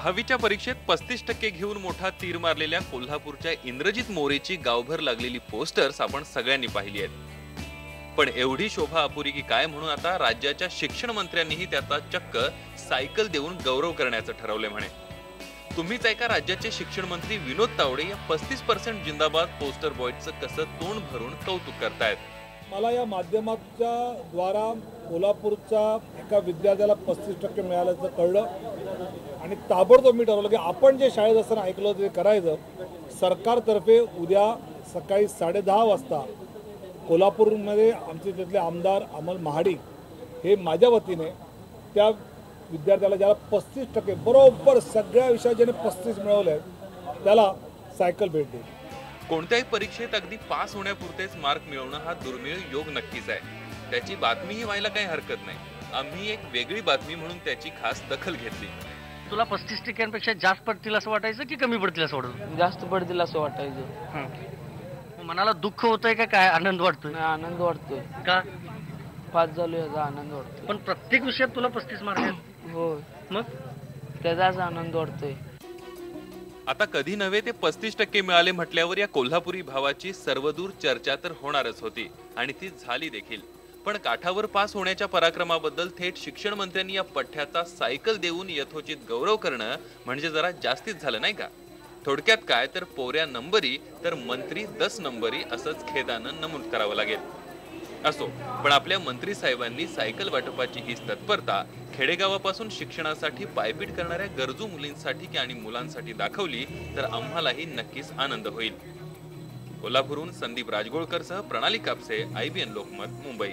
10वीच्या परीक्षेत 35% घेऊन मोठा तीर मारलेल्या कोल्हापूरच्या इंद्रजित मोरेची गावभर लागलेली पोस्टर्स आपण सगळ्यांनी पाहिली आहेत। पण एवढी शोभा अपुरी की काय म्हणून आता राज्याच्या शिक्षण मंत्र्यांनीही त्याचा चक्क सायकल देऊन गौरव करण्याचं ठरवले म्हणे। तुम्हीच ऐका राज्याचे शिक्षण मंत्री विनोद तावडे या 35% जिंदाबाद पोस्टर बॉयचं कसं तोंड भरून कौतुक करतायत। मला या माध्यमाच्या द्वारा कोल्हापूरच्या एका विद्यार्थ्याला 35% मिळाल्याचं कळलं आणि ताबडतोब मी ठरवलं की आपण जे शाळेत असताना ऐकलं होतं ते करायचं। सरकारतर्फे उद्या सकाळी 10:30 वाजता कोल्हापूरमध्ये आमचे तिथले आमदार अमल महाडिक हे माझ्या वतीने त्या विद्यार्थ्याला ज्याला 35% बरोबर सगळ्या विषयात ज्याने 35 मिळवले त्याला सायकल भेट देईल। कोणत्याही परीक्षेत अगदी पास होण्यापुरतेच मार्क मिळवणं हा दुर्मिळ योग नक्कीच आहे। त्याची बातमीही व्हायला काही हरकत नाही। आम्ही एक वेगळी बातमी म्हणून त्याची खास दखल घेतली। तुला 35%पेक्षा जास्त पडतील असं वाटायचं की कमी पडतील असं वाटतं? जास्त पडतील असं वाटायचं। मनाला दुःख होतंय का काय आनंद वाटतोय? आनंद वाटतोय। का? पास झालो याचा आनंद वाटतोय। पण प्रत्येक विषयात तुला 35 मार्क आहेत। हो, मग त्याचाच आनंद वाटतोय। आता कधी नव्हे ते 35% मिळाले म्हटल्यावर या कोल्हापुरी भावाची सर्वदूर चर्चा तर होणारच होती आणि ती झाली देखील। पण काठावर पास होण्याच्या पराक्रमाबद्दल थेट शिक्षण मंत्र्यांनी या पठ्ठ्याचा सायकल देऊन यथोचित गौरव करणं म्हणजे जरा जास्तीच झालं नाही का? थोडक्यात काय तर पोऱ्या नंबरी तर मंत्री 10 नंबरी असंच खेदानं नमूद करावं लागेल। असो, पण आपल्या मंत्री साहेबांनी सायकल वाटपाची ही तत्परता खेडेगावापासून शिक्षणासाठी पायपीट करणाऱ्या गरजू मुलींसाठी आणि मुलांसाठी दाखवली तर आम्हालाही नक्कीच आनंद होईल। कोल्हापूरहून संदीप राजगोळकरसह प्रणाली कापसे, IBN लोकमत, मुंबई।